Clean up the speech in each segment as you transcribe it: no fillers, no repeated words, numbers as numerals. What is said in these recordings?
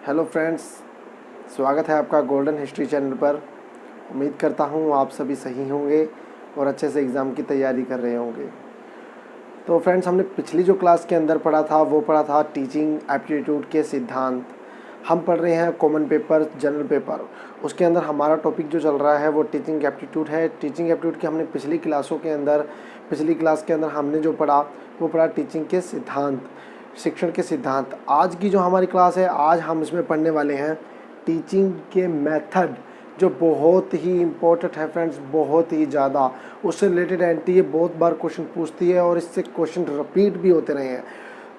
Hello friends, स्वागत है आपका गोल्डन हिस्ट्री चैनल पर। उम्मीद करता हूँ आप सभी सही होंगे और अच्छे से एग्ज़ाम की तैयारी कर रहे होंगे। तो फ्रेंड्स, हमने पिछली जो क्लास के अंदर पढ़ा था वो पढ़ा था टीचिंग एप्टीट्यूड के सिद्धांत। हम पढ़ रहे हैं कॉमन पेपर, जनरल पेपर। उसके अंदर हमारा टॉपिक जो चल रहा है वो टीचिंग एप्टीट्यूड है। टीचिंग एप्टीट्यूड के हमने पिछली क्लास के अंदर हमने जो पढ़ा वो पढ़ा टीचिंग के सिद्धांत, शिक्षण के सिद्धांत। आज की जो हमारी क्लास है, आज हम इसमें पढ़ने वाले हैं टीचिंग के मेथड, जो बहुत ही इम्पोर्टेंट है फ्रेंड्स, बहुत ही ज़्यादा। उससे रिलेटेड एनटीए बहुत बार क्वेश्चन पूछती है और इससे क्वेश्चन रिपीट भी होते रहे हैं।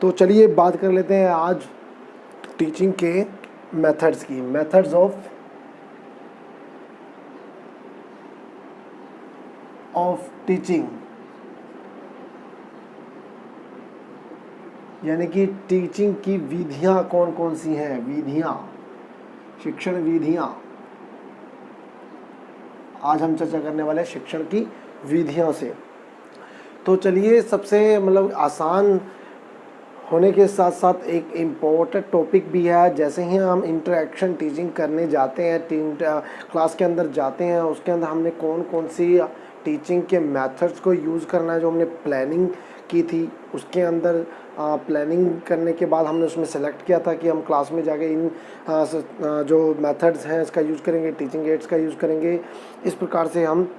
तो चलिए बात कर लेते हैं आज टीचिंग के मेथड्स की। मेथड्स ऑफ टीचिंग, यानी कि टीचिंग की विधियां कौन कौन सी हैं। विधियां, शिक्षण विधियां। आज हम चर्चा करने वाले हैं शिक्षण की विधियों से। तो चलिए, सबसे आसान होने के साथ साथ एक इम्पोर्टेंट टॉपिक भी है। जैसे ही हम इंटरेक्शन टीचिंग करने जाते हैं, क्लास के अंदर जाते हैं, उसके अंदर हमने कौन कौन सी टीचिंग के मेथड्स को यूज़ करना है, जो हमने प्लानिंग की थी उसके अंदर प्लानिंग करने के बाद हमने उसमें सेलेक्ट किया था कि हम क्लास में जाके इन जो मेथड्स हैं इसका यूज़ करेंगे, टीचिंग एड्स का यूज़ करेंगे। इस प्रकार से हम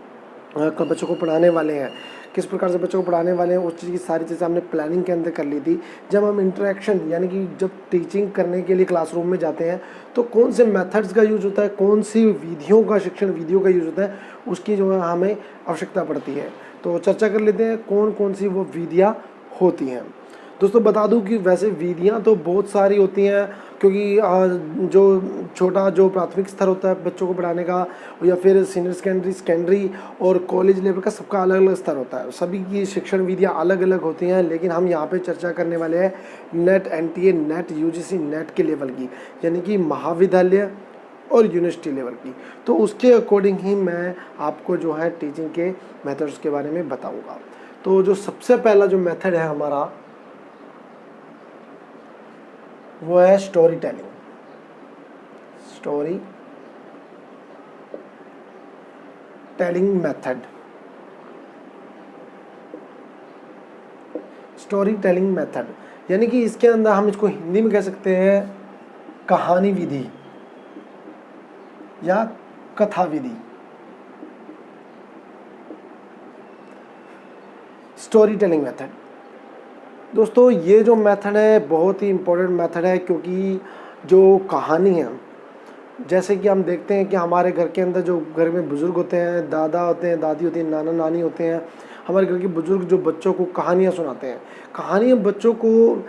बच्चों को पढ़ाने वाले हैं। किस प्रकार से बच्चों को पढ़ाने वाले हैं, उस चीज़ की सारी चीज़ें हमने प्लानिंग के अंदर कर ली थी। जब हम इंटरेक्शन, यानी कि जब टीचिंग करने के लिए क्लासरूम में जाते हैं तो कौन से मेथड्स का यूज़ होता है, कौन सी विधियों का, शिक्षण विधियों का यूज़ होता है, उसकी जो है हमें आवश्यकता पड़ती है। तो चर्चा कर लेते हैं कौन कौन सी वो विधियाँ होती हैं। दोस्तों, बता दूं कि वैसे विधियां तो बहुत सारी होती हैं, क्योंकि जो छोटा जो प्राथमिक स्तर होता है बच्चों को पढ़ाने का, या फिर सीनियर सेकेंडरी और कॉलेज लेवल का, सबका अलग अलग स्तर होता है। सभी की शिक्षण विधियां अलग अलग होती हैं, लेकिन हम यहाँ पे चर्चा करने वाले हैं net, NTA, net, UGC, net के लेवल की, यानी कि महाविद्यालय और यूनिवर्सिटी लेवल की। तो उसके अकॉर्डिंग ही मैं आपको जो है टीचिंग के मेथड्स के बारे में बताऊँगा। तो जो सबसे पहला जो मेथड है हमारा वो है story telling. Story telling method. Story telling method, यानी कि इसके अंदर हम इसको हिंदी में कह सकते हैं कहानी विधि या कथा विधि। स्टोरी टेलिंग मेथड, दोस्तों ये जो मेथड है बहुत ही इम्पोर्टेंट मेथड है, क्योंकि जो कहानी है, जैसे कि हम देखते हैं कि हमारे घर के अंदर जो घर में बुज़ुर्ग होते हैं, दादा होते हैं, दादी होती हैं, नाना नानी होते हैं, हमारे घर के बुज़ुर्ग जो बच्चों को कहानियाँ सुनाते हैं। कहानियाँ बच्चों को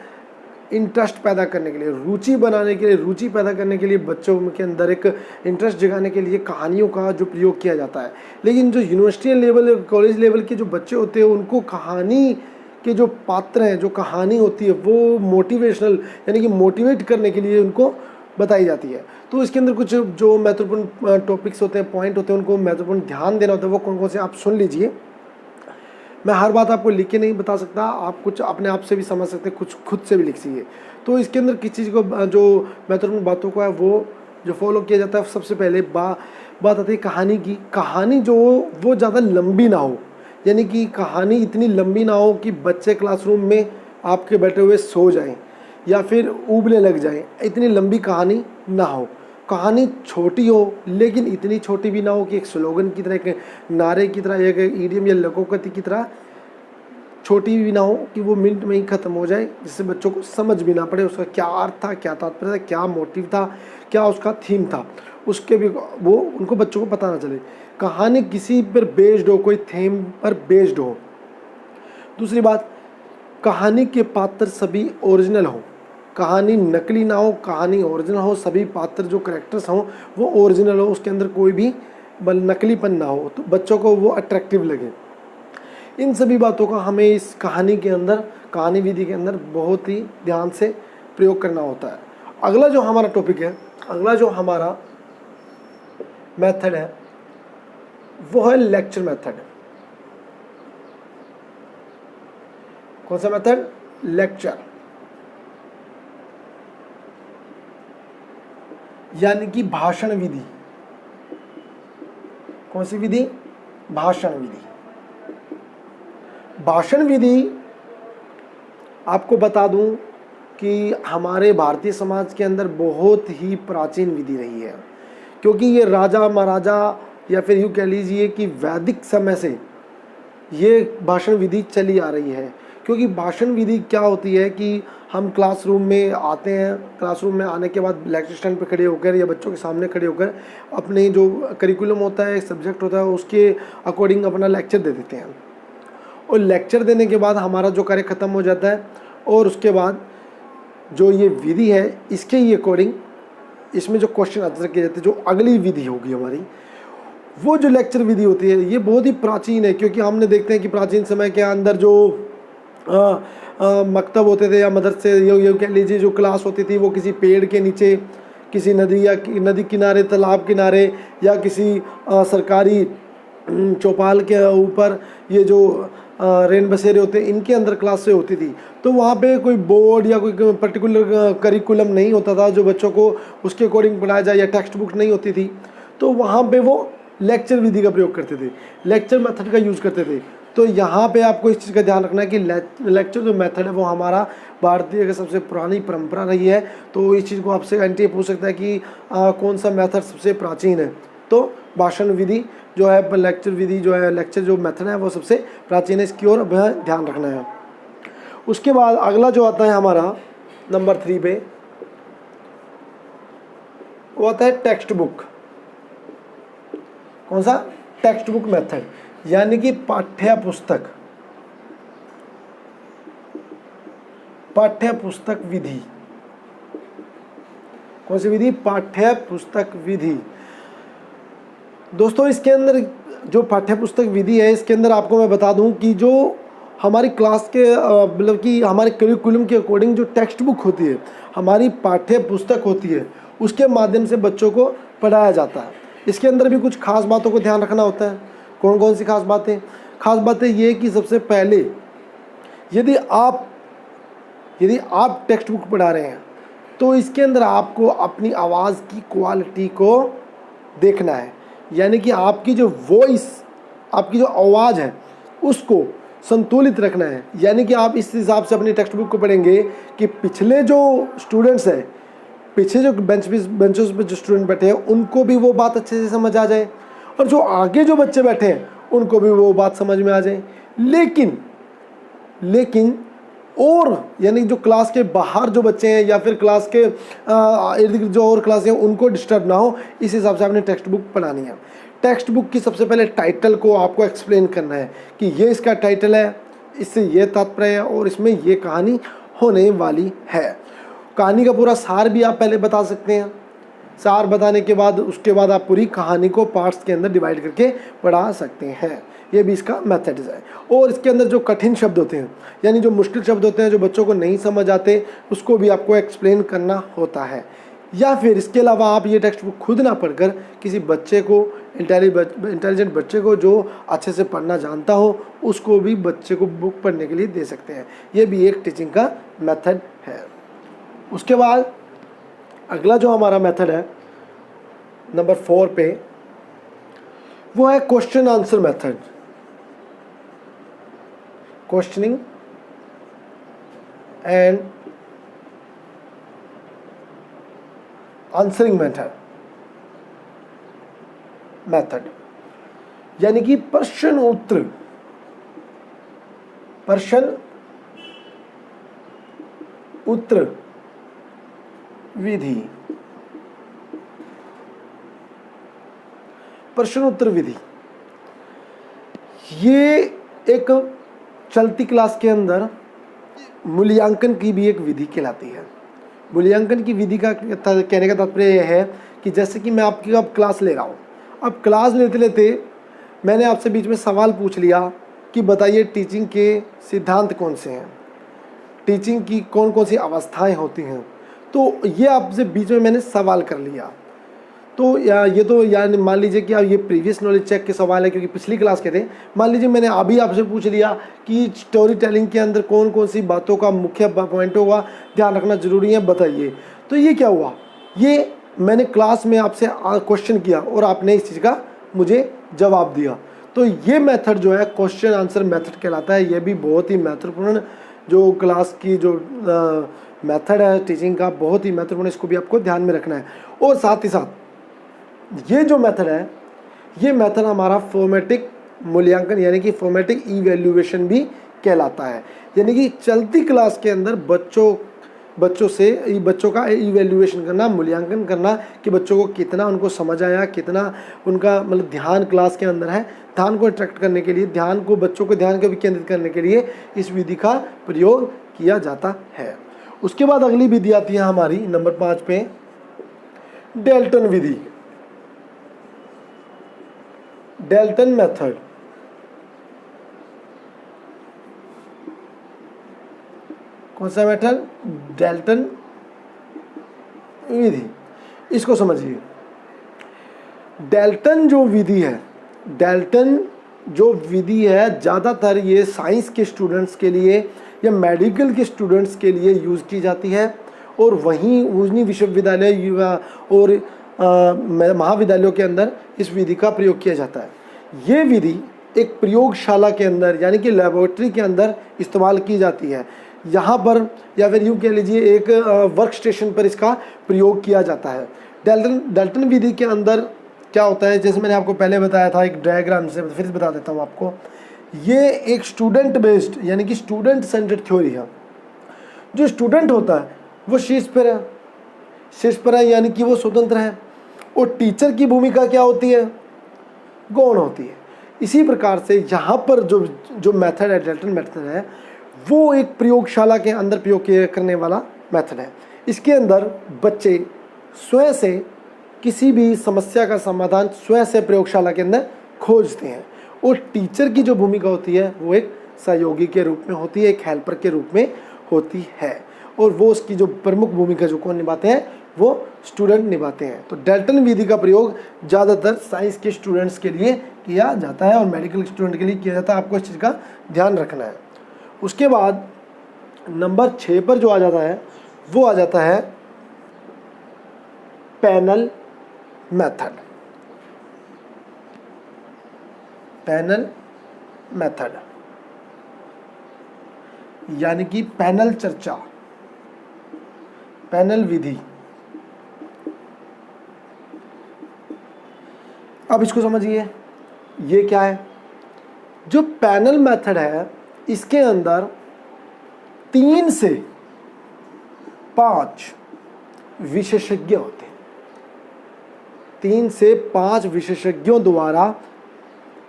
इंटरेस्ट पैदा करने के लिए, रुचि बनाने के लिए, रुचि पैदा करने के लिए, बच्चों के अंदर एक इंटरेस्ट जगाने के लिए कहानियों का जो प्रयोग किया जाता है। लेकिन जो यूनिवर्सिटी लेवल, कॉलेज लेवल के जो बच्चे होते हैं, उनको कहानी के जो पात्र हैं, जो कहानी होती है, वो मोटिवेशनल, यानी कि मोटिवेट करने के लिए उनको बताई जाती है। तो इसके अंदर कुछ जो महत्वपूर्ण टॉपिक्स होते हैं, पॉइंट होते हैं, उनको महत्वपूर्ण ध्यान देना होता है। वो कौन कौन से आप सुन लीजिए। मैं हर बात आपको लिख के नहीं बता सकता, आप कुछ अपने आप से भी समझ सकते हैं, कुछ खुद से भी लिख सीजिए। तो इसके अंदर किस चीज़ को, जो महत्वपूर्ण बातों को है वो जो फॉलो किया जाता है, सबसे पहले बात आती है कहानी की। कहानी जो वो ज़्यादा लंबी ना हो, यानी कि कहानी इतनी लंबी ना हो कि बच्चे क्लासरूम में आपके बैठे हुए सो जाएं या फिर ऊबने लग जाएं। इतनी लंबी कहानी ना हो। कहानी छोटी हो, लेकिन इतनी छोटी भी ना हो कि एक स्लोगन की तरह, एक नारे की तरह, एक ईडियम या लोकोक्ति की तरह छोटी भी ना हो कि वो मिनट में ही ख़त्म हो जाए, जिससे बच्चों को समझ भी ना पड़े उसका क्या अर्थ था, क्या तात्पर्य था, क्या मोटिव था, क्या उसका थीम था, उसके भी वो उनको बच्चों को पता ना चले। कहानी किसी पर बेस्ड हो, कोई थीम पर बेस्ड हो। दूसरी बात, कहानी के पात्र सभी ओरिजिनल हो। कहानी नकली ना हो, कहानी ओरिजिनल हो। सभी पात्र जो करेक्टर्स हों वो ओरिजिनल हो, उसके अंदर कोई भी नकलीपन ना हो, तो बच्चों को वो अट्रैक्टिव लगे। इन सभी बातों का हमें इस कहानी के अंदर, कहानी विधि के अंदर बहुत ही ध्यान से प्रयोग करना होता है। अगला जो हमारा टॉपिक है, अगला जो हमारा मेथड है वो है लेक्चर मेथड। कौन सा मेथड? लेक्चर। यानी कि भाषण विधि। कौन सी विधि? भाषण विधि। भाषण विधि आपको बता दूं कि हमारे भारतीय समाज के अंदर बहुत ही प्राचीन विधि रही है, क्योंकि ये राजा महाराजा या फिर यूँ कह लीजिए कि वैदिक समय से ये भाषण विधि चली आ रही है। क्योंकि भाषण विधि क्या होती है कि हम क्लासरूम में आते हैं, क्लासरूम में आने के बाद लेक्चर स्टैंड पर खड़े होकर या बच्चों के सामने खड़े होकर अपने जो करिकुलम होता है, सब्जेक्ट होता है, उसके अकॉर्डिंग अपना लेक्चर दे देते हैं। और लेक्चर देने के बाद हमारा जो कार्य ख़त्म हो जाता है और उसके बाद जो ये विधि है इसके ही अकॉर्डिंग इसमें जो क्वेश्चन आंसर किए जाते हैं, जो अगली विधि होगी हमारी, वो जो लेक्चर विधि होती है ये बहुत ही प्राचीन है। क्योंकि हमने देखते हैं कि प्राचीन समय के अंदर जो मकतब होते थे या मदरसे, ये कह लीजिए जो क्लास होती थी, वो किसी पेड़ के नीचे, किसी नदी या नदी किनारे, तालाब किनारे या किसी सरकारी चौपाल के ऊपर, ये जो रेन बसेरे होते हैं इनके अंदर क्लासें होती थी। तो वहाँ पे कोई बोर्ड या कोई पर्टिकुलर करिकुलम नहीं होता था जो बच्चों को उसके अकॉर्डिंग पढ़ाया जाए, या टेक्स्ट बुक नहीं होती थी। तो वहाँ पे वो लेक्चर विधि का प्रयोग करते थे, लेक्चर मेथड का यूज़ करते थे। तो यहाँ पे आपको इस चीज़ का ध्यान रखना है कि लेक्चर जो मेथड है वो हमारा भारतीय की सबसे पुरानी परंपरा रही है। तो इस चीज़ को आपसे एंटी पूछ सकता है कि कौन सा मेथड सबसे प्राचीन है। तो भाषण विधि जो है, लेक्चर विधि जो है, लेक्चर जो मेथड है वो सबसे प्राचीन है, इसकी ओर ध्यान रखना है। उसके बाद अगला जो आता है हमारा नंबर 3 पे, वो आता है टेक्स्ट बुक। कौन सा? टेक्स्ट बुक मेथड, यानी कि पाठ्य पुस्तक, पाठ्य पुस्तक विधि। कौन सी विधि? पाठ्य पुस्तक विधि। दोस्तों इसके अंदर जो पाठ्य पुस्तक विधि है, इसके अंदर आपको मैं बता दूं कि जो हमारी क्लास के मतलब कि हमारे करिकुलम के अकॉर्डिंग जो टेक्स्ट बुक होती है, हमारी पाठ्य पुस्तक होती है, उसके माध्यम से बच्चों को पढ़ाया जाता है। इसके अंदर भी कुछ खास बातों को ध्यान रखना होता है। कौन कौन सी खास बातें? खास बातें ये कि सबसे पहले यदि आप टेक्स्ट बुक पढ़ा रहे हैं तो इसके अंदर आपको अपनी आवाज़ की क्वालिटी को देखना है, यानी कि आपकी जो वॉइस, आपकी जो आवाज़ है उसको संतुलित रखना है। यानी कि आप इस हिसाब से अपनी टेक्स्ट बुक को पढ़ेंगे कि पिछले जो स्टूडेंट्स हैं, पीछे जो बेंचेस पे जो स्टूडेंट बैठे हैं उनको भी वो बात अच्छे से समझ आ जाए, और जो आगे जो बच्चे बैठे हैं उनको भी वो बात समझ में आ जाए। लेकिन और यानी जो क्लास के बाहर जो बच्चे हैं या फिर क्लास के इर्द गिर्द जो और क्लास हैं उनको डिस्टर्ब ना हो, इस हिसाब से आपने टेक्स्ट बुक पढ़ानी है। टेक्स्ट बुक की सबसे पहले टाइटल को आपको एक्सप्लेन करना है कि ये इसका टाइटल है, इससे ये तात्पर्य है और इसमें ये कहानी होने वाली है। कहानी का पूरा सार भी आप पहले बता सकते हैं। सार बताने के बाद उसके बाद आप पूरी कहानी को पार्ट्स के अंदर डिवाइड करके पढ़ा सकते हैं। ये भी इसका मेथड है। और इसके अंदर जो कठिन शब्द होते हैं, यानी जो मुश्किल शब्द होते हैं, जो बच्चों को नहीं समझ आते, उसको भी आपको एक्सप्लेन करना होता है। या फिर इसके अलावा आप ये टेक्स्ट बुक खुद ना पढ़कर किसी बच्चे को, इंटेलिजेंट बच्चे को जो अच्छे से पढ़ना जानता हो, उसको भी बच्चे को बुक पढ़ने के लिए दे सकते हैं। ये भी एक टीचिंग का मेथड है। उसके बाद अगला जो हमारा मेथड है नंबर 4 पे, वो है question answer method, questioning and answering method, यानी कि प्रश्न उत्तर विधि। प्रश्न उत्तर विधि ये एक चलती क्लास के अंदर मूल्यांकन की भी एक विधि कहलाती है। मूल्यांकन की विधि का कहने का तात्पर्य यह है कि जैसे कि मैं आपकी अब क्लास ले रहा हूँ, अब क्लास लेते लेते मैंने आपसे बीच में सवाल पूछ लिया कि बताइए टीचिंग के सिद्धांत कौन से हैं, टीचिंग की कौन कौन सी अवस्थाएं होती हैं। तो ये आपसे बीच में मैंने सवाल कर लिया, तो ये तो यानी मान लीजिए कि ये प्रीवियस नॉलेज चेक के सवाल है क्योंकि पिछली क्लास के थे। मान लीजिए मैंने अभी आपसे पूछ लिया कि स्टोरी टेलिंग के अंदर कौन कौन सी बातों का मुख्य पॉइंटों का ध्यान रखना जरूरी है, बताइए। तो ये क्या हुआ, ये मैंने क्लास में आपसे क्वेश्चन किया और आपने इस चीज़ का मुझे जवाब दिया। तो ये मेथड जो है क्वेश्चन आंसर मेथड कहलाता है। ये भी बहुत ही महत्वपूर्ण जो क्लास की जो मेथड है टीचिंग का, बहुत ही महत्वपूर्ण, इसको भी आपको ध्यान में रखना है। और साथ ही साथ ये जो मेथड है, ये मेथड हमारा फॉर्मेटिक मूल्यांकन यानी कि फॉर्मेटिक इवैल्यूएशन भी कहलाता है। यानी कि चलती क्लास के अंदर बच्चों का इवैल्यूएशन करना, मूल्यांकन करना कि बच्चों को कितना उनको समझ आया, कितना उनका मतलब ध्यान क्लास के अंदर है। ध्यान को अट्रैक्ट करने के लिए, बच्चों को ध्यान को केंद्रित करने के लिए इस विधि का प्रयोग किया जाता है। उसके बाद अगली विधि आती है हमारी नंबर 5 पे, डेल्टन विधि, डेल्टन मेथड। कौन सा मेथड? डेल्टन विधि। इसको समझिए, डेल्टन जो विधि है ज़्यादातर ये साइंस के स्टूडेंट्स के लिए या मेडिकल के स्टूडेंट्स के लिए यूज़ की जाती है। और वहीं उजनी विश्वविद्यालय और महाविद्यालयों के अंदर इस विधि का प्रयोग किया जाता है। ये विधि एक प्रयोगशाला के अंदर यानी कि लेबोरेटरी के अंदर इस्तेमाल की जाती है। यहाँ पर या फिर यूँ कह लीजिए एक वर्क स्टेशन पर इसका प्रयोग किया जाता है। डेल्टन विधि के अंदर क्या होता है, जैसे मैंने आपको पहले बताया था एक डायग्राम से, फिर से बता देता हूँ आपको। ये एक स्टूडेंट बेस्ड यानी कि स्टूडेंट सेंटर्ड थ्योरी है। जो स्टूडेंट होता है वो शीर्ष पर है यानी कि वो स्वतंत्र है। और टीचर की भूमिका क्या होती है? गौण होती है। इसी प्रकार से यहाँ पर जो मेथड है, डेल्टन मेथड है, वो एक प्रयोगशाला के अंदर प्रयोग करने वाला मेथड है। इसके अंदर बच्चे स्वयं से किसी भी समस्या का समाधान स्वयं से प्रयोगशाला के अंदर खोजते हैं। और टीचर की जो भूमिका होती है वो एक सहयोगी के रूप में होती है, एक हेल्पर के रूप में होती है। और वो उसकी जो प्रमुख भूमिका जो कौन निभाते हैं? वो स्टूडेंट निभाते हैं। तो डेल्टन विधि का प्रयोग ज़्यादातर साइंस के स्टूडेंट्स के लिए किया जाता है और मेडिकल स्टूडेंट के लिए किया जाता है। आपको इस चीज़ का ध्यान रखना है। उसके बाद नंबर 6 पर जो आ जाता है वो आ जाता है पैनल मेथड। पैनल मेथड यानी कि पैनल चर्चा, पैनल विधि। अब इसको समझिए, ये क्या है? जो पैनल मेथड है इसके अंदर 3 से 5 विशेषज्ञ होते हैं। 3 से 5 विशेषज्ञों द्वारा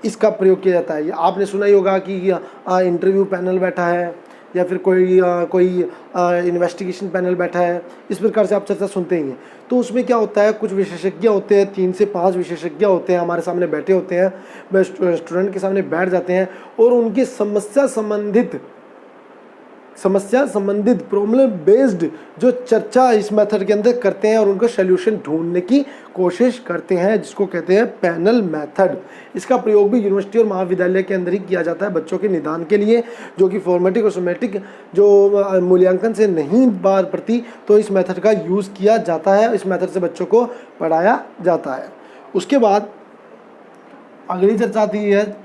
इसका प्रयोग किया जाता है। आपने सुना ही होगा कि इंटरव्यू पैनल बैठा है या फिर कोई इन्वेस्टिगेशन पैनल बैठा है, इस प्रकार से आप चर्चा सुनते ही हैं। तो उसमें क्या होता है, कुछ विशेषज्ञ होते हैं, 3 से 5 विशेषज्ञ होते हैं, हमारे सामने बैठे होते हैं, वह स्टूडेंट के सामने बैठ जाते हैं और उनकी समस्या संबंधित प्रॉब्लम बेस्ड जो चर्चा इस मेथड के अंदर करते हैं और उनका सल्यूशन ढूंढने की कोशिश करते हैं, जिसको कहते हैं पैनल मेथड। इसका प्रयोग भी यूनिवर्सिटी और महाविद्यालय के अंदर ही किया जाता है बच्चों के निदान के लिए, जो कि फॉर्मेटिक और सोमेटिक जो मूल्यांकन से नहीं बार पड़ती, तो इस मेथड का यूज़ किया जाता है। इस मेथड से बच्चों को पढ़ाया जाता है। उसके बाद अगली चर्चा आती है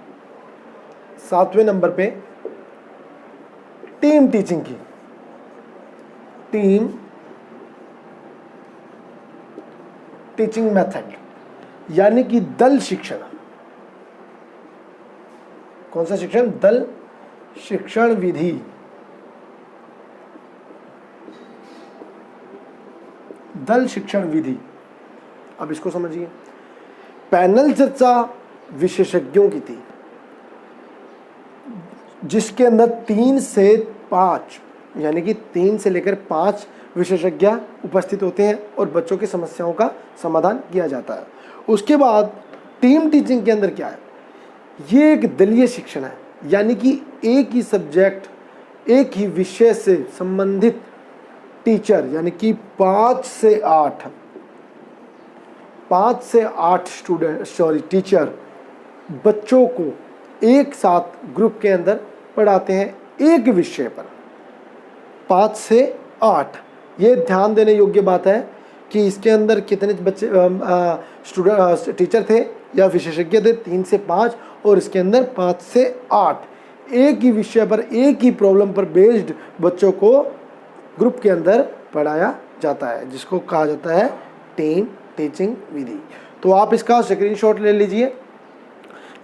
7वें नंबर पे, टीम टीचिंग की। टीम टीचिंग मेथड यानी कि दल शिक्षण। कौन सा शिक्षण? दल शिक्षण विधि। दल शिक्षण विधि। अब इसको समझिए, पैनल चर्चा विशेषज्ञों की थी, जिसके अंदर 3 से 5 यानी कि 3 से लेकर 5 विशेषज्ञ उपस्थित होते हैं और बच्चों की समस्याओं का समाधान किया जाता है। उसके बाद टीम टीचिंग के अंदर क्या है? ये एक दलीय शिक्षण है, यानी कि एक ही सब्जेक्ट, एक ही विषय से संबंधित टीचर यानी कि 5 से 8 टीचर बच्चों को एक साथ ग्रुप के अंदर पढ़ाते हैं एक विषय पर। 5 से 8, ये ध्यान देने योग्य बात है कि इसके अंदर कितने बच्चे स्टूडेंट टीचर थे या विशेषज्ञ थे, 3 से 5, और इसके अंदर 5 से 8 एक ही विषय पर, एक ही प्रॉब्लम पर बेस्ड बच्चों को ग्रुप के अंदर पढ़ाया जाता है, जिसको कहा जाता है टीम टीचिंग विधि। तो आप इसका स्क्रीनशॉट ले लीजिए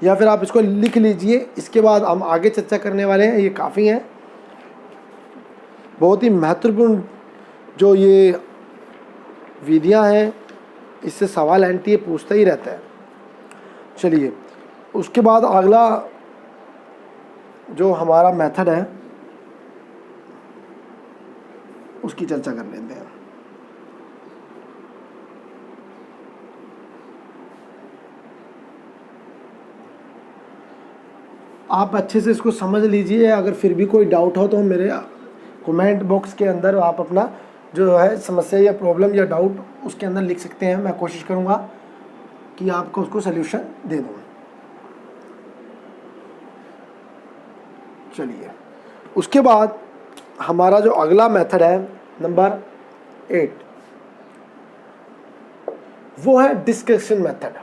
या फिर आप इसको लिख लीजिए। इसके बाद हम आगे चर्चा करने वाले हैं, ये काफ़ी हैं, बहुत ही महत्वपूर्ण जो ये विधियां हैं, इससे सवाल एनटीए पूछता ही रहता है। चलिए, उसके बाद अगला जो हमारा मेथड है उसकी चर्चा कर लेते हैं। आप अच्छे से इसको समझ लीजिए, अगर फिर भी कोई डाउट हो तो मेरे कमेंट बॉक्स के अंदर आप अपना जो है समस्या या प्रॉब्लम या डाउट उसके अंदर लिख सकते हैं। मैं कोशिश करूँगा कि आपको उसको सल्यूशन दे दूँ। चलिए, उसके बाद हमारा जो अगला मेथड है नंबर 8, वो है डिस्कशन मेथड।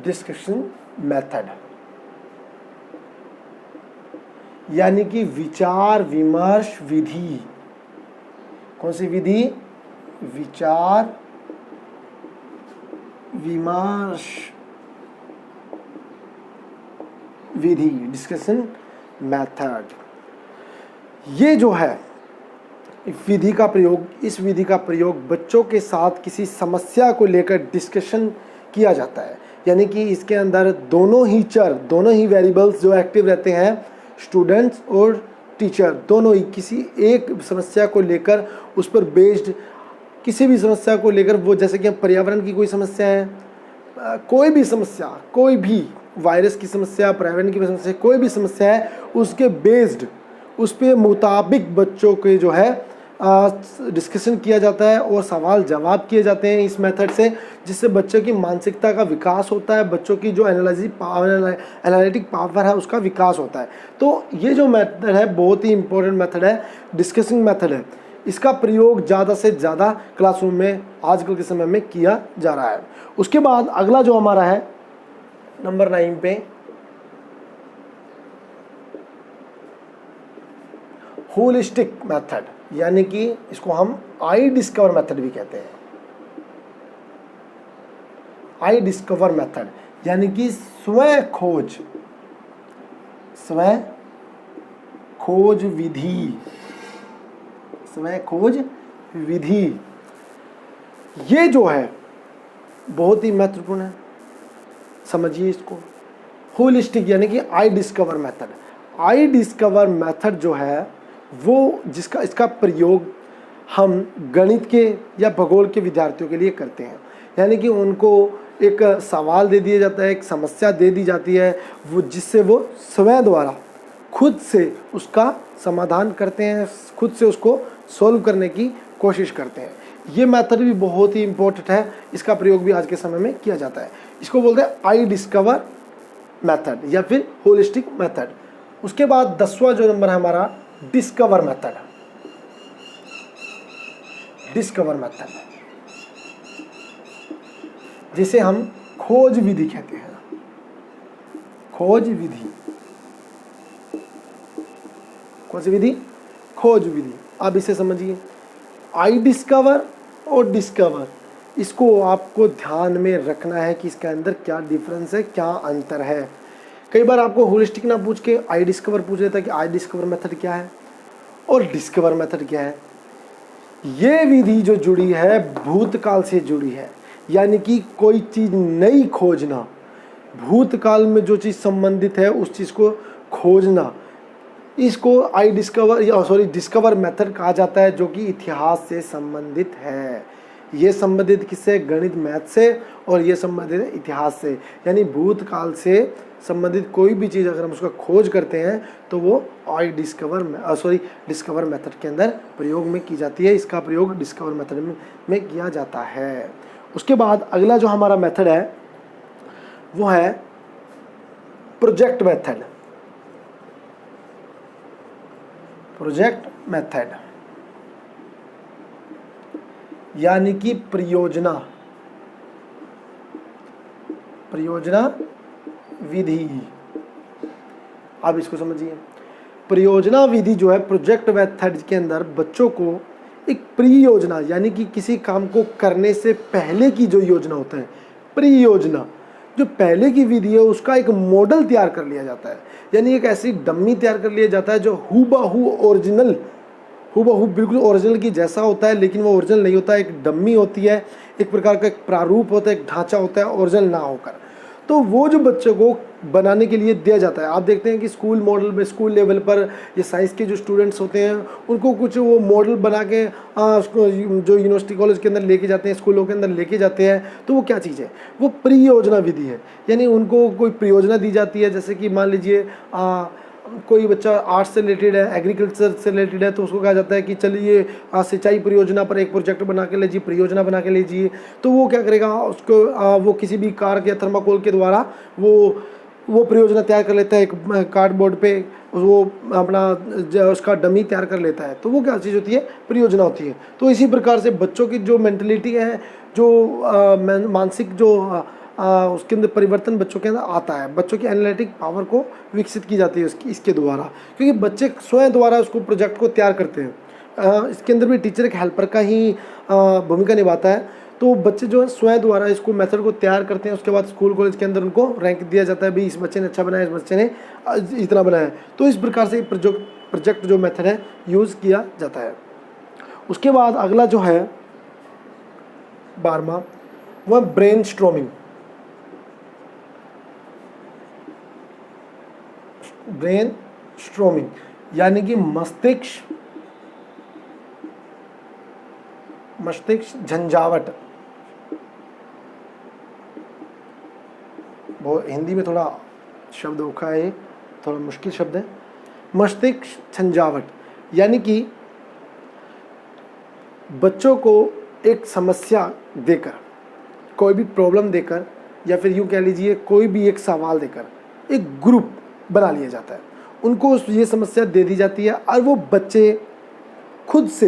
डिस्कशन मेथड यानी कि विचार विमर्श विधि। कौन सी विधि? विचार विमर्श विधि, डिस्कशन मेथड। ये जो है विधि का प्रयोग, इस विधि का प्रयोग बच्चों के साथ किसी समस्या को लेकर डिस्कशन किया जाता है। यानी कि इसके अंदर दोनों ही चर, दोनों ही वेरिएबल्स जो एक्टिव रहते हैं, स्टूडेंट्स और टीचर, दोनों ही किसी एक समस्या को लेकर, उस पर बेस्ड किसी भी समस्या को लेकर, वो जैसे कि पर्यावरण की कोई समस्या है, कोई भी समस्या, कोई भी वायरस की समस्या, पर्यावरण की समस्या, कोई भी समस्या है, उसके बेस्ड, उस पे मुताबिक बच्चों के जो है डिस्कशन किया जाता है और सवाल जवाब किए जाते हैं इस मेथड से, जिससे बच्चों की मानसिकता का विकास होता है, बच्चों की जो एनालिटिक पावर है उसका विकास होता है। तो ये जो मेथड है बहुत ही इंपॉर्टेंट मेथड है, डिस्कसिंग मेथड है। इसका प्रयोग ज़्यादा से ज़्यादा क्लासरूम में आजकल के समय में किया जा रहा है। उसके बाद अगला जो हमारा है नंबर 9 पे, होलिस्टिक मेथड, यानी कि इसको हम आई डिस्कवर मेथड भी कहते हैं। आई डिस्कवर मेथड यानी कि स्वयं खोज, स्वयं खोज विधि, स्वयं खोज विधि। ये जो है बहुत ही महत्वपूर्ण है, समझिए इसको। होलिस्टिक यानी कि I discover method. I discover method जो है वो इसका प्रयोग हम गणित के या भूगोल के विद्यार्थियों के लिए करते हैं। यानी कि उनको एक सवाल दे दिया जाता है, एक समस्या दे दी जाती है, वो जिससे वो स्वयं द्वारा खुद से उसका समाधान करते हैं, खुद से उसको सॉल्व करने की कोशिश करते हैं। ये मेथड भी बहुत ही इम्पोर्टेंट है, इसका प्रयोग भी आज के समय में किया जाता है। इसको बोलते हैं आई डिस्कवर मेथड या फिर होलिस्टिक मेथड। उसके बाद 10वां जो नंबर है हमारा डिस्कवर मेथड। डिस्कवर मेथड जिसे हम खोज विधि कहते हैं। खोज विधि, कौन सी विधि? खोज विधि। आप इसे समझिए, आई डिस्कवर और डिस्कवर, इसको आपको ध्यान में रखना है कि इसके अंदर क्या डिफरेंस है, क्या अंतर है। कई बार आपको होलिस्टिक ना पूछ के आई डिस्कवर पूछ लेता है कि आई डिस्कवर मेथड क्या है और डिस्कवर मेथड क्या है। ये विधि जो जुड़ी है भूतकाल से जुड़ी है, यानी कि कोई चीज़ नई खोजना, भूतकाल में जो चीज़ संबंधित है उस चीज़ को खोजना, इसको आई डिस्कवर या डिस्कवर मेथड कहा जाता है, जो कि इतिहास से संबंधित है। ये संबंधित किससे? गणित, मैथ से, और ये संबंधित है इतिहास से। यानी भूतकाल से संबंधित कोई भी चीज़ अगर हम उसका खोज करते हैं तो वो आई डिस्कवर मेथड के अंदर प्रयोग में की जाती है। इसका प्रयोग डिस्कवर मेथड में किया जाता है। उसके बाद अगला जो हमारा मेथड है वो है प्रोजेक्ट मेथड। प्रोजेक्ट मेथड यानी कि परियोजना विधि। आप इसको समझिए, परियोजना विधि जो है प्रोजेक्ट मेथड के अंदर बच्चों को एक प्री योजना यानी कि किसी काम को करने से पहले की जो योजना होता है, प्री योजना जो पहले की विधि है उसका एक मॉडल तैयार कर लिया जाता है, यानी एक ऐसी डम्मी तैयार कर लिया जाता है जो हूबहू बिल्कुल ओरिजिनल की जैसा होता है, लेकिन वो ओरिजिनल नहीं होता है, एक डम्मी होती है, एक प्रकार का एक प्रारूप होता है, एक ढांचा होता है ओरिजिनल ना होकर। तो वो जो बच्चों को बनाने के लिए दिया जाता है, आप देखते हैं कि स्कूल मॉडल में स्कूल लेवल पर ये साइंस के जो स्टूडेंट्स होते हैं उनको कुछ वो मॉडल बना के उसको जो यूनिवर्सिटी कॉलेज के अंदर लेके जाते हैं, स्कूलों के अंदर लेके जाते हैं। तो वो क्या चीज़ है, वो प्री योजना विधि है, यानी उनको कोई परियोजना दी जाती है। जैसे कि मान लीजिए कोई बच्चा आर्ट्स से रिलेटेड है, एग्रीकल्चर से रिलेटेड है, तो उसको कहा जाता है कि चलिए सिंचाई परियोजना पर एक प्रोजेक्ट बना के लीजिए, परियोजना बना के लीजिए। तो वो क्या करेगा, उसको वो किसी भी कार या थर्माकोल के द्वारा वो परियोजना तैयार कर लेता है, एक कार्डबोर्ड पे वो अपना उसका डमी तैयार कर लेता है। तो वो क्या चीज़ होती है, परियोजना होती है। तो इसी प्रकार से बच्चों की जो मेंटलिटी है, जो मानसिक जो उसके अंदर परिवर्तन बच्चों के अंदर आता है, बच्चों की एनालिटिक पावर को विकसित की जाती है इसके द्वारा, क्योंकि बच्चे स्वयं द्वारा उसको प्रोजेक्ट को तैयार करते हैं। इसके अंदर भी टीचर एक हेल्पर का ही भूमिका निभाता है। तो बच्चे जो है स्वयं द्वारा इसको मेथड को तैयार करते हैं, उसके बाद स्कूल कॉलेज के अंदर उनको रैंक दिया जाता है, भाई इस बच्चे ने अच्छा बनाया, इस बच्चे ने इतना बनाया। तो इस प्रकार से प्रोजेक्ट जो मेथड है यूज़ किया जाता है। उसके बाद अगला जो है 12वां, वह ब्रेन स्ट्रोमिंग यानी कि मस्तिष्क झंझावट। वो हिंदी में थोड़ा शब्द औखा है, थोड़ा मुश्किल शब्द है। मस्तिष्क झंझावट यानी कि बच्चों को एक समस्या देकर, कोई भी प्रॉब्लम देकर, या फिर यूँ कह लीजिए कोई भी एक सवाल देकर एक ग्रुप बना लिया जाता है, उनको ये समस्या दे दी जाती है और वो बच्चे खुद से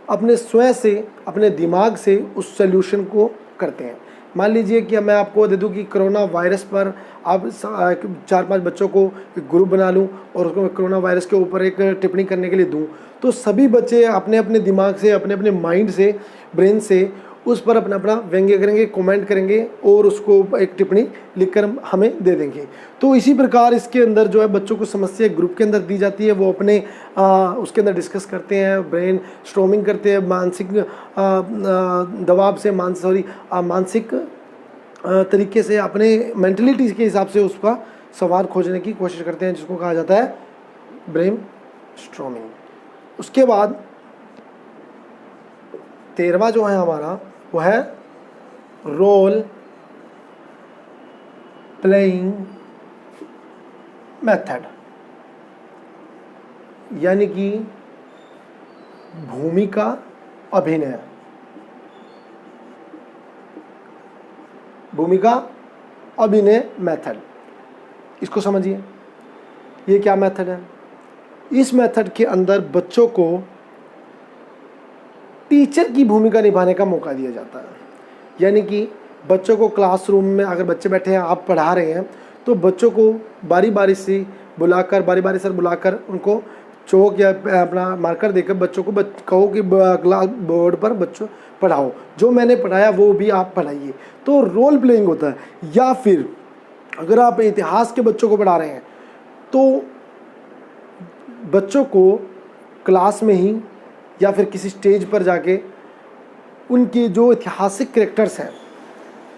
अपने स्वयं से अपने दिमाग से उस सल्यूशन को करते हैं। मान लीजिए कि मैं आपको दे दूं कि कोरोना वायरस पर आप 4-5 बच्चों को एक ग्रुप बना लूं और उसको कोरोना वायरस के ऊपर एक टिप्पणी करने के लिए दूं, तो सभी बच्चे अपने अपने दिमाग से, अपने अपने माइंड से, ब्रेन से उस पर अपना अपना व्यंग्य करेंगे, कमेंट करेंगे और उसको एक टिप्पणी लिखकर हमें दे देंगे। तो इसी प्रकार इसके अंदर जो है बच्चों को समस्या ग्रुप के अंदर दी जाती है, वो अपने उसके अंदर डिस्कस करते हैं, ब्रेन स्टॉर्मिंग करते हैं, मानसिक दबाव से मानसिक तरीके से अपने मेंटलिटी के हिसाब से उसका समाधान खोजने की कोशिश करते हैं, जिसको कहा जाता है ब्रेन स्टॉर्मिंग। उसके बाद 13वां जो है हमारा वो है रोल प्लेइंग मेथड यानी कि भूमिका अभिनय। मेथड, इसको समझिए, ये क्या मेथड है। इस मेथड के अंदर बच्चों को टीचर की भूमिका निभाने का मौका दिया जाता है, यानी कि बच्चों को क्लासरूम में अगर बच्चे बैठे हैं, आप पढ़ा रहे हैं, तो बच्चों को बारी बारी से बुलाकर उनको चौक या अपना मार्कर देकर बच्चों को कहो कि क्लास बोर्ड पर बच्चों पढ़ाओ, जो मैंने पढ़ाया वो भी आप पढ़ाइए। तो रोल प्लेइंग होता है। या फिर अगर आप इतिहास के बच्चों को पढ़ा रहे हैं तो बच्चों को क्लास में ही या फिर किसी स्टेज पर जाके उनके जो ऐतिहासिक कैरेक्टर्स हैं,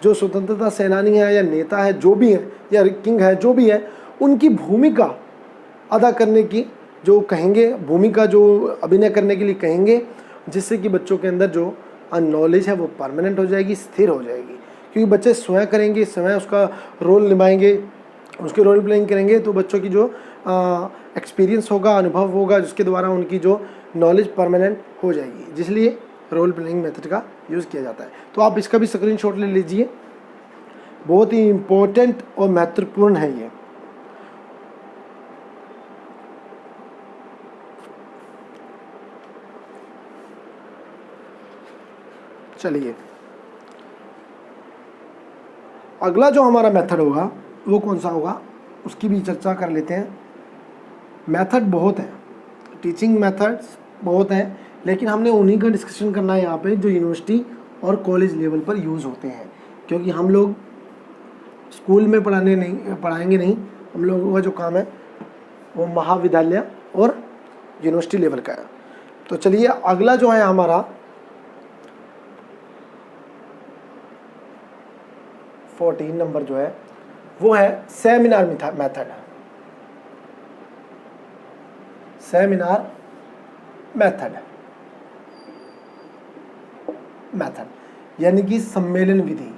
जो स्वतंत्रता सेनानी है या नेता है जो भी है या किंग है जो भी है, उनकी भूमिका अदा करने की जो कहेंगे, भूमिका जो अभिनय करने के लिए कहेंगे, जिससे कि बच्चों के अंदर जो नॉलेज है वो परमानेंट हो जाएगी, स्थिर हो जाएगी। क्योंकि बच्चे स्वयं करेंगे, स्वयं उसका रोल निभाएंगे, उसके रोल प्लेइंग करेंगे, तो बच्चों की जो एक्सपीरियंस होगा, अनुभव होगा, जिसके द्वारा उनकी जो नॉलेज परमानेंट हो जाएगी, जिसलिए रोल प्लेइंग मेथड का यूज़ किया जाता है। तो आप इसका भी स्क्रीनशॉट ले लीजिए, बहुत ही इम्पोर्टेंट और महत्वपूर्ण है ये। चलिए अगला जो हमारा मेथड होगा वो कौन सा होगा, उसकी भी चर्चा कर लेते हैं। मेथड बहुत हैं, टीचिंग मेथड्स बहुत हैं, लेकिन हमने उन्हीं का डिस्कशन करना है यहाँ पे जो यूनिवर्सिटी और कॉलेज लेवल पर यूज़ होते हैं, क्योंकि हम लोग स्कूल में पढ़ाएंगे नहीं, हम लोगों का जो काम है वो महाविद्यालय और यूनिवर्सिटी लेवल का है। तो चलिए अगला जो है हमारा 14 नंबर जो है वो है सेमिनार मेथड। सेमिनार मेथड यानी कि सम्मेलन विधि।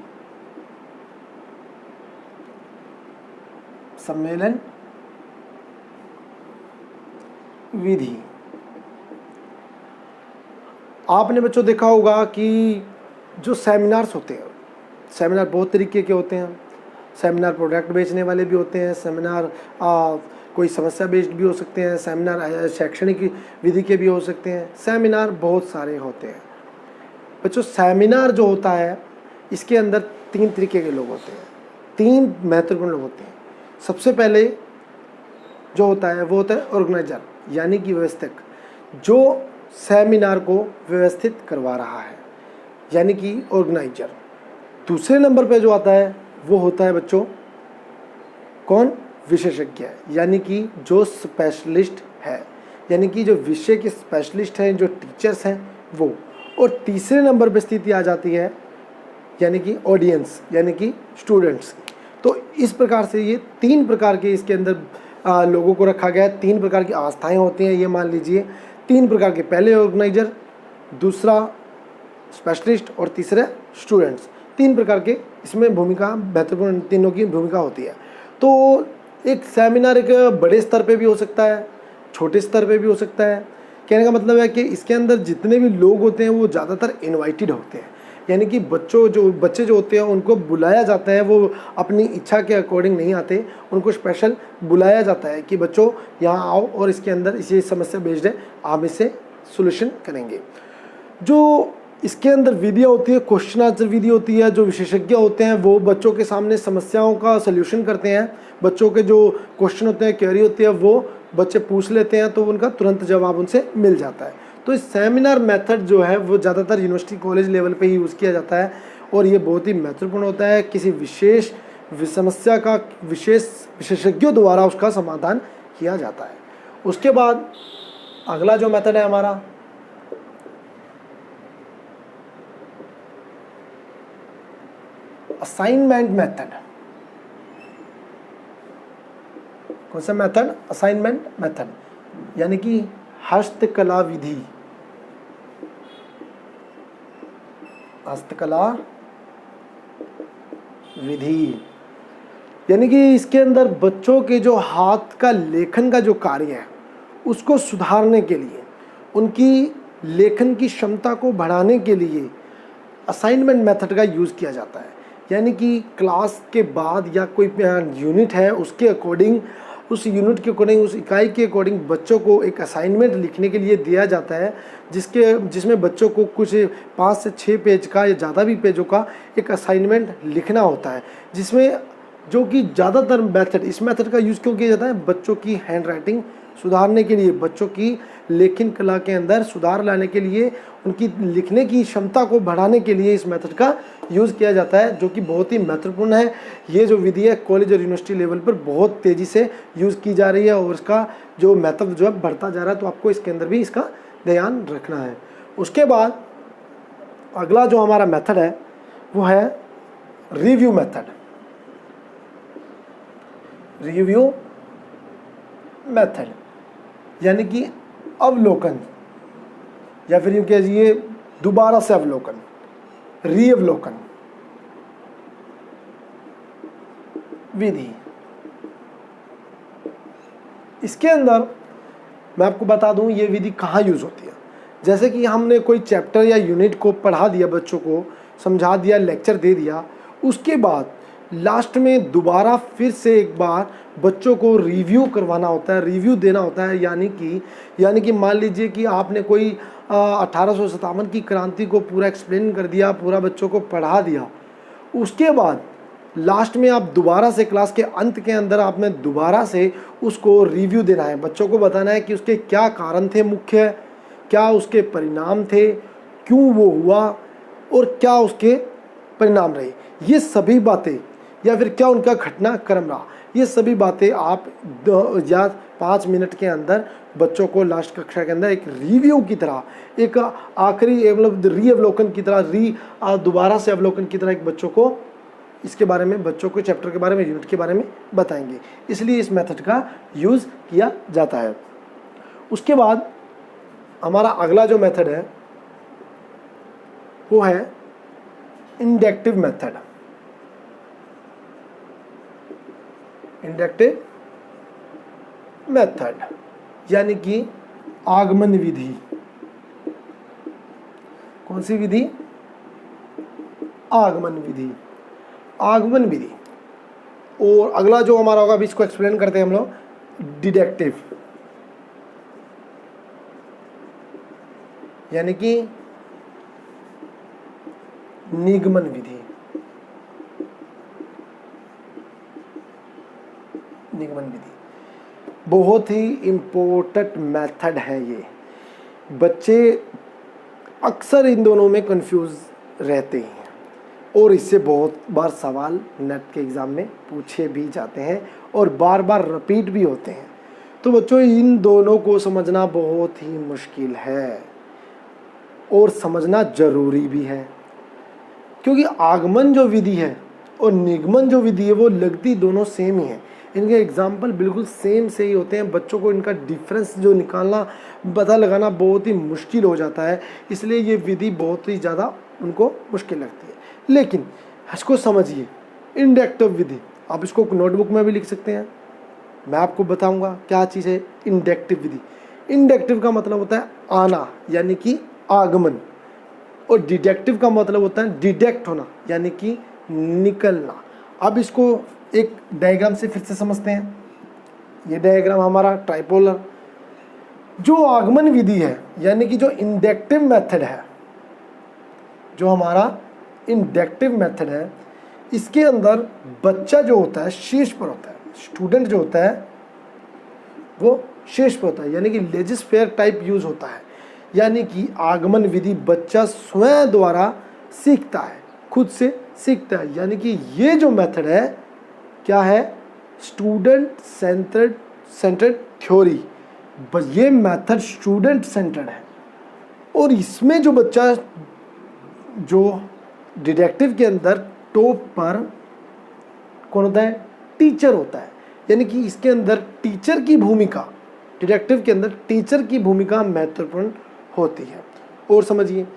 सम्मेलन विधि आपने बच्चों देखा होगा कि जो सेमिनार्स होते हैं, सेमिनार बहुत तरीके के होते हैं। सेमिनार प्रोडक्ट बेचने वाले भी होते हैं, सेमिनार कोई समस्या बेस्ड भी हो सकते हैं, सेमिनार शैक्षणिक विधि के भी हो सकते हैं। सेमिनार बहुत सारे होते हैं बच्चों। सेमिनार जो होता है इसके अंदर 3 तरीके के लोग होते हैं, 3 महत्वपूर्ण लोग होते हैं। सबसे पहले जो होता है वो होता है ऑर्गेनाइजर यानी कि व्यवस्थक, जो सेमिनार को व्यवस्थित करवा रहा है यानी कि ऑर्गेनाइजर। दूसरे नंबर पे जो आता है वो होता है बच्चों कौन, विशेषज्ञ यानी कि जो स्पेशलिस्ट है, यानी कि जो विषय के स्पेशलिस्ट हैं, जो टीचर्स हैं वो। और तीसरे नंबर पे स्थिति आ जाती है यानी कि ऑडियंस यानी कि स्टूडेंट्स। तो इस प्रकार से ये 3 प्रकार के इसके अंदर लोगों को रखा गया है। 3 प्रकार की अवस्थाएं होती हैं, ये मान लीजिए 3 प्रकार के, पहले ऑर्गेनाइजर, दूसरा स्पेशलिस्ट और तीसरे स्टूडेंट्स। 3 प्रकार के इसमें भूमिका, महत्वपूर्ण तीनों की भूमिका होती है। तो एक सेमिनार एक बड़े स्तर पे भी हो सकता है, छोटे स्तर पे भी हो सकता है। कहने का मतलब है कि इसके अंदर जितने भी लोग होते हैं वो ज़्यादातर इनवाइटेड होते हैं, यानी कि बच्चे जो होते हैं उनको बुलाया जाता है। वो अपनी इच्छा के अकॉर्डिंग नहीं आते, उनको स्पेशल बुलाया जाता है कि बच्चों यहाँ आओ और इसके अंदर इसी समस्या बेस्ड है, आप इसे सोल्यूशन करेंगे। जो इसके अंदर विधियाँ होती है, क्वेश्चन आंसर विधि होती है। जो विशेषज्ञ होते हैं वो बच्चों के सामने समस्याओं का सल्यूशन करते हैं। बच्चों के जो क्वेश्चन होते हैं, क्वेरी होती है, वो बच्चे पूछ लेते हैं तो उनका तुरंत जवाब उनसे मिल जाता है। तो इस सेमिनार मेथड जो है वो ज़्यादातर यूनिवर्सिटी कॉलेज लेवल पे ही यूज़ किया जाता है और ये बहुत ही महत्वपूर्ण होता है। किसी विशेष समस्या का विशेषज्ञों द्वारा उसका समाधान किया जाता है। उसके बाद अगला जो मेथड है हमारा असाइनमेंट मेथड। कौन सा मेथड? असाइनमेंट मेथड यानी कि हस्तकला विधि। हस्तकला विधि यानी कि इसके अंदर बच्चों के जो हाथ का लेखन का जो कार्य है उसको सुधारने के लिए, उनकी लेखन की क्षमता को बढ़ाने के लिए असाइनमेंट मेथड का यूज़ किया जाता है। यानी कि क्लास के बाद या कोई यूनिट है उसके अकॉर्डिंग, उस यूनिट के अकॉर्डिंग, उस इकाई के अकॉर्डिंग बच्चों को एक असाइनमेंट लिखने के लिए दिया जाता है, जिसमें बच्चों को कुछ 5 से 6 पेज का या ज़्यादा भी पेजों का एक असाइनमेंट लिखना होता है। जिसमें जो कि ज़्यादातर मेथड, इस मेथड का यूज़ क्यों किया जाता है? बच्चों की हैंड राइटिंग सुधारने के लिए, बच्चों की लेखन कला के अंदर सुधार लाने के लिए, उनकी लिखने की क्षमता को बढ़ाने के लिए इस मेथड का यूज़ किया जाता है, जो कि बहुत ही महत्वपूर्ण है। ये जो विधि है कॉलेज और यूनिवर्सिटी लेवल पर बहुत तेज़ी से यूज़ की जा रही है और इसका जो महत्व जो है बढ़ता जा रहा है। तो आपको इसके अंदर भी इसका ध्यान रखना है। उसके बाद अगला जो हमारा मेथड है वो है रिव्यू मेथड। रिव्यू मेथड यानी कि अवलोकन, या फिर यूँ कहिए दोबारा से अवलोकन, रीअवलोकन विधि। इसके अंदर मैं आपको बता दूं ये विधि कहाँ यूज़ होती है। जैसे कि हमने कोई चैप्टर या यूनिट को पढ़ा दिया, बच्चों को समझा दिया, लेक्चर दे दिया, उसके बाद लास्ट में दोबारा फिर से एक बार बच्चों को रिव्यू करवाना होता है, रिव्यू देना होता है। यानी कि मान लीजिए कि आपने कोई 1857 की क्रांति को पूरा एक्सप्लेन कर दिया, पूरा बच्चों को पढ़ा दिया। उसके बाद लास्ट में आप दोबारा से क्लास के अंत के अंदर आपने दोबारा से उसको रिव्यू देना है, बच्चों को बताना है कि उसके क्या कारण थे मुख्य, क्या उसके परिणाम थे, क्यों वो हुआ और क्या उसके परिणाम रहे। ये सभी बातें या फिर क्या उनका घटनाक्रम रहा, ये सभी बातें आप 5 मिनट के अंदर बच्चों को लास्ट कक्षा के अंदर एक रिव्यू की तरह, एक आखिरी रीअवलोकन की तरह, दोबारा से अवलोकन की तरह एक बच्चों को इसके बारे में, बच्चों को चैप्टर के बारे में, यूनिट के बारे में बताएंगे। इसलिए इस मेथड का यूज़ किया जाता है। उसके बाद हमारा अगला जो मेथड है वो है इंडक्टिव मेथड। इंडक्टिव मेथड यानी कि आगमन विधि। कौन सी विधि? आगमन विधि। आगमन विधि। और अगला जो हमारा होगा, अभी इसको एक्सप्लेन करते हैं हम लोग, डिडक्टिव यानी कि निगमन विधि। निगमन विधि बहुत ही इम्पोर्टेंट मेथड है ये। बच्चे अक्सर इन दोनों में कंफ्यूज रहते हैं और इससे बहुत बार सवाल नेट के एग्ज़ाम में पूछे भी जाते हैं और बार बार रिपीट भी होते हैं। तो बच्चों इन दोनों को समझना बहुत ही मुश्किल है और समझना ज़रूरी भी है, क्योंकि आगमन जो विधि है और निगमन जो विधि है वो लगती दोनों सेम ही है। इनके एग्जाम्पल बिल्कुल सेम से ही होते हैं। बच्चों को इनका डिफरेंस जो निकालना, पता लगाना बहुत ही मुश्किल हो जाता है, इसलिए ये विधि बहुत ही ज़्यादा उनको मुश्किल लगती है। लेकिन इसको समझिए, इंडक्टिव विधि, आप इसको नोटबुक में भी लिख सकते हैं। मैं आपको बताऊंगा क्या चीज़ है इंडक्टिव विधि। इंडक्टिव का मतलब होता है आना यानी कि आगमन, और डिडक्टिव का मतलब होता है डिडक्ट होना यानी कि निकलना। अब इसको एक डायग्राम से फिर से समझते हैं। ये डायग्राम हमारा ट्राइपोलर, जो आगमन विधि है यानी कि जो इंडक्टिव मेथड है, जो हमारा इंडक्टिव मेथड है, इसके अंदर बच्चा जो होता है शीर्ष पर होता है, स्टूडेंट जो होता है वो शीर्ष पर होता है, यानी कि लेजिस फेयर टाइप यूज होता है। यानी कि आगमन विधि बच्चा स्वयं द्वारा सीखता है, खुद से सीखता है। यानी कि ये जो मेथड है क्या है? Student centred theory. ये मेथड स्टूडेंट सेंटर्ड है और इसमें जो बच्चा, जो डिडक्टिव के अंदर टॉप पर कौन होता है? टीचर होता है। यानी कि इसके अंदर टीचर की भूमिका, डिडक्टिव के अंदर टीचर की भूमिका महत्वपूर्ण होती है। और समझिए,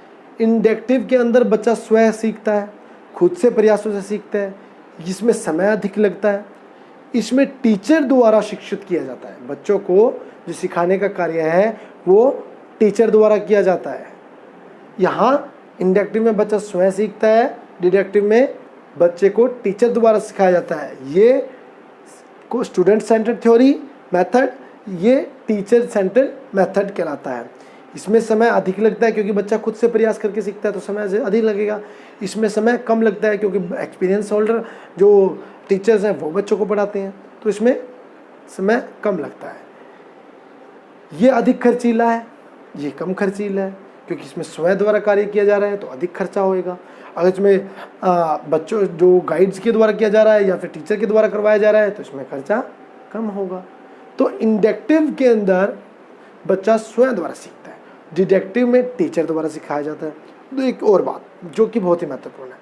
इंडक्टिव के अंदर बच्चा स्वयं सीखता है, खुद से प्रयासों से सीखता है, इसमें समय अधिक लगता है, इसमें टीचर द्वारा शिक्षित किया जाता है। बच्चों को जो सिखाने का कार्य है वो टीचर द्वारा किया जाता है। यहाँ इंडक्टिव में बच्चा स्वयं सीखता है, डिडक्टिव में बच्चे को टीचर द्वारा सिखाया जाता है। ये को स्टूडेंट सेंटर्ड थ्योरी मेथड, ये टीचर सेंटर्ड मेथड कहलाता है। इसमें समय अधिक लगता है क्योंकि बच्चा खुद से प्रयास करके सीखता है तो समय अधिक लगेगा। इसमें समय कम लगता है क्योंकि एक्सपीरियंस होल्डर जो टीचर्स हैं वो बच्चों को पढ़ाते हैं, तो इसमें समय कम लगता है। ये अधिक खर्चीला है, ये कम खर्चीला है, क्योंकि इसमें स्वयं द्वारा कार्य किया जा रहा है तो अधिक खर्चा होएगा। अगर इसमें बच्चों जो गाइड्स के द्वारा किया जा रहा है या फिर टीचर के द्वारा करवाया जा रहा है तो इसमें खर्चा कम होगा। तो इंडक्टिव के अंदर बच्चा स्वयं द्वारा सीखता है, डिडक्टिव में टीचर द्वारा सिखाया जाता है। तो एक और बात जो कि बहुत ही महत्वपूर्ण है,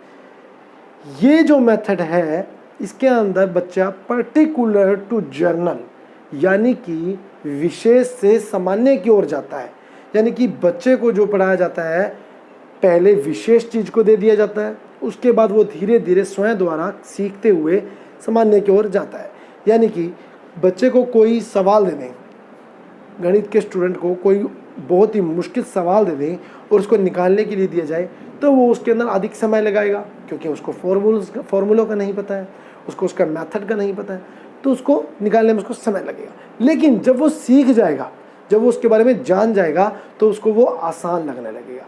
ये जो मेथड है इसके अंदर बच्चा पर्टिकुलर टू जर्नल यानी कि विशेष से सामान्य की ओर जाता है। यानी कि बच्चे को जो पढ़ाया जाता है पहले विशेष चीज़ को दे दिया जाता है, उसके बाद वो धीरे धीरे स्वयं द्वारा सीखते हुए सामान्य की ओर जाता है। यानी कि बच्चे को कोई सवाल दे दें, गणित के स्टूडेंट को कोई बहुत ही मुश्किल सवाल दे दें और उसको निकालने के लिए दिया जाए तो वो उसके अंदर अधिक समय लगाएगा, क्योंकि उसको फॉर्मूलों का नहीं पता है, उसको उसका मेथड का नहीं पता है, तो उसको निकालने में उसको समय लगेगा। लेकिन जब वो सीख जाएगा, जब वो उसके बारे में जान जाएगा, तो उसको वो आसान लगने लगेगा।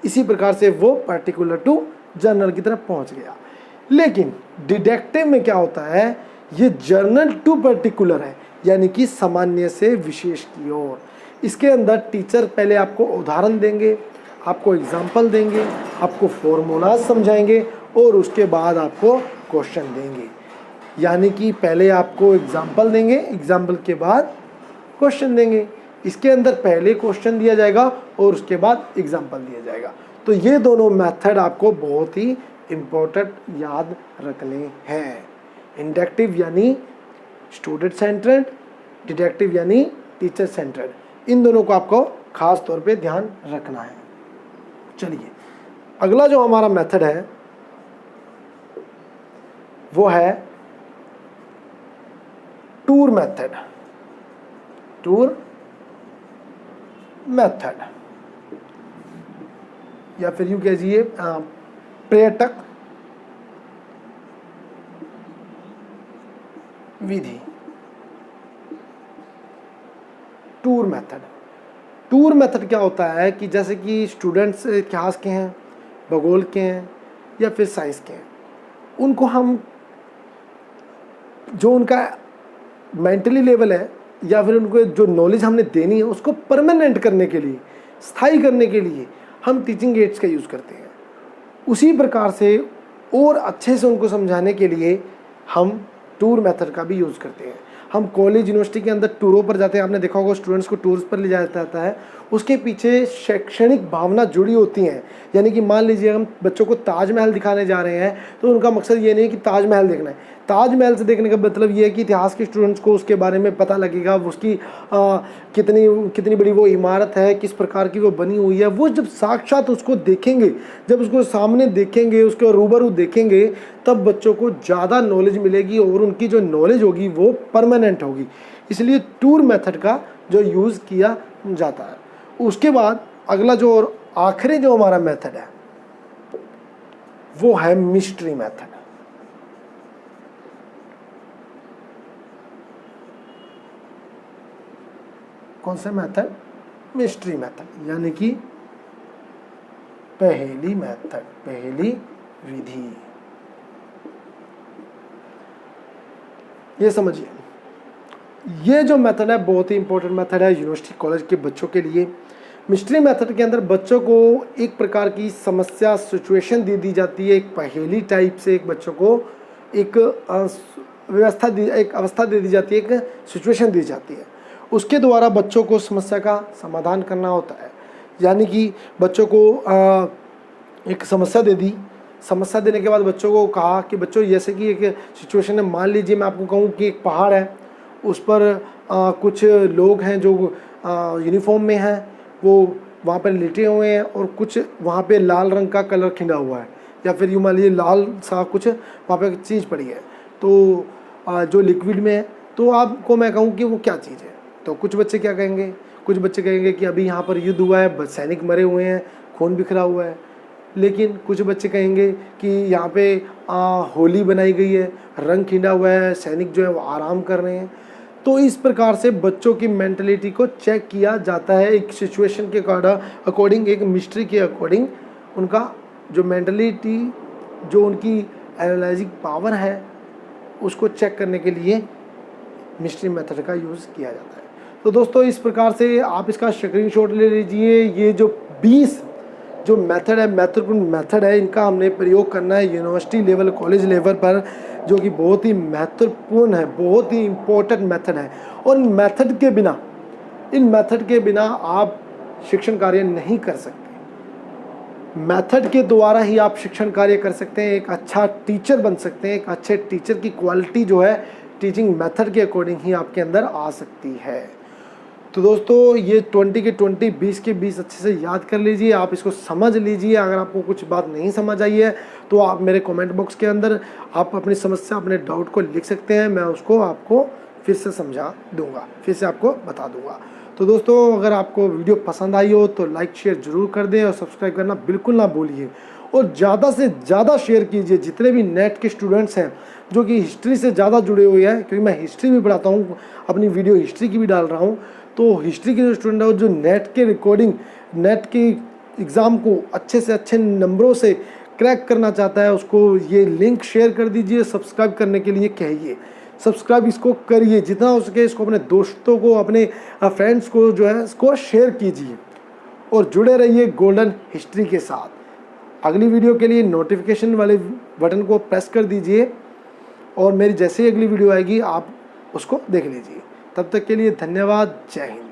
इसी प्रकार से वो पर्टिकुलर टू जर्नल की तरफ पहुंच गया। लेकिन डिडक्टिव में क्या होता है, ये जर्नल टू पर्टिकुलर है, यानी कि सामान्य से विशेष की ओर। इसके अंदर टीचर पहले आपको उदाहरण देंगे, आपको एग्जाम्पल देंगे, आपको फॉर्मूला समझाएंगे और उसके बाद आपको क्वेश्चन देंगे। यानी कि पहले आपको एग्जाम्पल देंगे, एग्जाम्पल के बाद क्वेश्चन देंगे। इसके अंदर पहले क्वेश्चन दिया जाएगा और उसके बाद एग्जाम्पल दिया जाएगा। तो ये दोनों मेथड आपको बहुत ही इम्पोर्टेंट याद रखने हैं। इंडक्टिव यानी स्टूडेंट सेंट्रेड, डिडक्टिव यानी टीचर सेंट्रेड, इन दोनों को आपको खास तौर पे ध्यान रखना है। चलिए, अगला जो हमारा मेथड है वो है टूर मेथड। टूर मेथड या फिर यूं कहिए पर्यटक विधि। टूर मेथड, टूर मेथड क्या होता है कि जैसे कि स्टूडेंट्स इतिहास के हैं, भूगोल के हैं या फिर साइंस के हैं, उनको हम जो उनका मेंटली लेवल है या फिर उनको जो नॉलेज हमने देनी है उसको परमानेंट करने के लिए, स्थायी करने के लिए हम टीचिंग एड्स का यूज़ करते हैं। उसी प्रकार से और अच्छे से उनको समझाने के लिए हम टूर मेथड का भी यूज़ करते हैं। हम कॉलेज यूनिवर्सिटी के अंदर टूरों पर जाते हैं, आपने देखा होगा स्टूडेंट्स को टूर्स पर ले जाया जाता है, उसके पीछे शैक्षणिक भावना जुड़ी होती हैं। यानी कि मान लीजिए हम बच्चों को ताजमहल दिखाने जा रहे हैं, तो उनका मकसद ये नहीं है कि ताजमहल देखना है, ताजमहल से देखने का मतलब ये है कि इतिहास के स्टूडेंट्स को उसके बारे में पता लगेगा, उसकी कितनी बड़ी वो इमारत है, किस प्रकार की वो बनी हुई है। वो जब साक्षात उसको देखेंगे, जब उसको सामने देखेंगे, उसके रूबरू देखेंगे, तब बच्चों को ज़्यादा नॉलेज मिलेगी और उनकी जो नॉलेज होगी वो परमानेंट होगी। इसलिए टूर मेथड का जो यूज़ किया जाता है। उसके बाद अगला जो और आखिरी जो हमारा मेथड है वो है मिस्ट्री मेथड। कौन सा मेथड? मिस्ट्री मेथड, यानी कि पहेली मेथड, पहेली विधि। ये समझिए, ये जो मेथड है बहुत ही इंपॉर्टेंट मेथड है यूनिवर्सिटी कॉलेज के बच्चों के लिए। मिस्ट्री मेथड के अंदर बच्चों को एक प्रकार की समस्या, सिचुएशन दे दी जाती है, एक पहेली टाइप से एक बच्चों को एक अवस्था दे दी जाती है, एक सिचुएशन दी जाती है। उसके द्वारा बच्चों को समस्या का समाधान करना होता है। यानी कि बच्चों को एक समस्या दे दी, समस्या देने के बाद बच्चों को कहा कि बच्चों जैसे कि एक सिचुएशन है, मान लीजिए मैं आपको कहूँ कि एक पहाड़ है, उस पर कुछ लोग हैं जो यूनिफॉर्म में हैं, वो वहाँ पर लेटे हुए हैं और कुछ वहाँ पे लाल रंग का कलर खिंडा हुआ है, या फिर यूँ मान लीजिए लाल सा कुछ वहाँ पे चीज़ पड़ी है, तो जो लिक्विड में है। तो आपको मैं कहूँ कि वो क्या चीज़ है, तो कुछ बच्चे क्या कहेंगे? कुछ बच्चे कहेंगे कि अभी यहाँ पर युद्ध हुआ है, सैनिक मरे हुए हैं, खून बिखरा हुआ है। लेकिन कुछ बच्चे कहेंगे कि यहाँ पे होली बनाई गई है, रंग खिंडा हुआ है, सैनिक जो है वो आराम कर रहे हैं। तो इस प्रकार से बच्चों की मेंटलिटी को चेक किया जाता है, एक सिचुएशन के अकॉर्डिंग, एक मिस्ट्री के अकॉर्डिंग उनका जो मेंटलिटी, जो उनकी एनालाइजिंग पावर है, उसको चेक करने के लिए मिस्ट्री मेथड का यूज़ किया जाता है। तो दोस्तों इस प्रकार से आप इसका स्क्रीनशॉट ले लीजिए। ये जो 20 जो मेथड है, महत्वपूर्ण मेथड है, इनका हमने प्रयोग करना है यूनिवर्सिटी लेवल, कॉलेज लेवल पर, जो कि बहुत ही महत्वपूर्ण है, बहुत ही इम्पोर्टेंट मेथड है। और इन मेथड के बिना आप शिक्षण कार्य नहीं कर सकते। मेथड के द्वारा ही आप शिक्षण कार्य कर सकते हैं, एक अच्छा टीचर बन सकते हैं। एक अच्छे टीचर की क्वालिटी जो है टीचिंग मेथड के अकॉर्डिंग ही आपके अंदर आ सकती है। तो दोस्तों ये 20 के 20, 20 के 20 अच्छे से याद कर लीजिए, आप इसको समझ लीजिए। अगर आपको कुछ बात नहीं समझ आई है तो आप मेरे कमेंट बॉक्स के अंदर आप अपनी समस्या, अपने डाउट को लिख सकते हैं, मैं उसको आपको फिर से समझा दूंगा, फिर से आपको बता दूंगा। तो दोस्तों अगर आपको वीडियो पसंद आई हो तो लाइक शेयर ज़रूर कर दें और सब्सक्राइब करना बिल्कुल ना भूलिए, और ज़्यादा से ज़्यादा शेयर कीजिए। जितने भी नेट के स्टूडेंट्स हैं जो कि हिस्ट्री से ज़्यादा जुड़े हुए हैं, क्योंकि मैं हिस्ट्री भी पढ़ाता हूँ, अपनी वीडियो हिस्ट्री की भी डाल रहा हूँ, तो हिस्ट्री के जो स्टूडेंट है जो नेट के रिकॉर्डिंग, नेट के एग्ज़ाम को अच्छे से अच्छे नंबरों से क्रैक करना चाहता है, उसको ये लिंक शेयर कर दीजिए। सब्सक्राइब करने के लिए कहिए, सब्सक्राइब इसको करिए, जितना हो सके इसको अपने दोस्तों को, अपने फ्रेंड्स को जो है इसको शेयर कीजिए, और जुड़े रहिए गोल्डन हिस्ट्री के साथ। अगली वीडियो के लिए नोटिफिकेशन वाले बटन को प्रेस कर दीजिए, और मेरी जैसे ही अगली वीडियो आएगी आप उसको देख लीजिए। तब तक के लिए धन्यवाद। जय हिंद।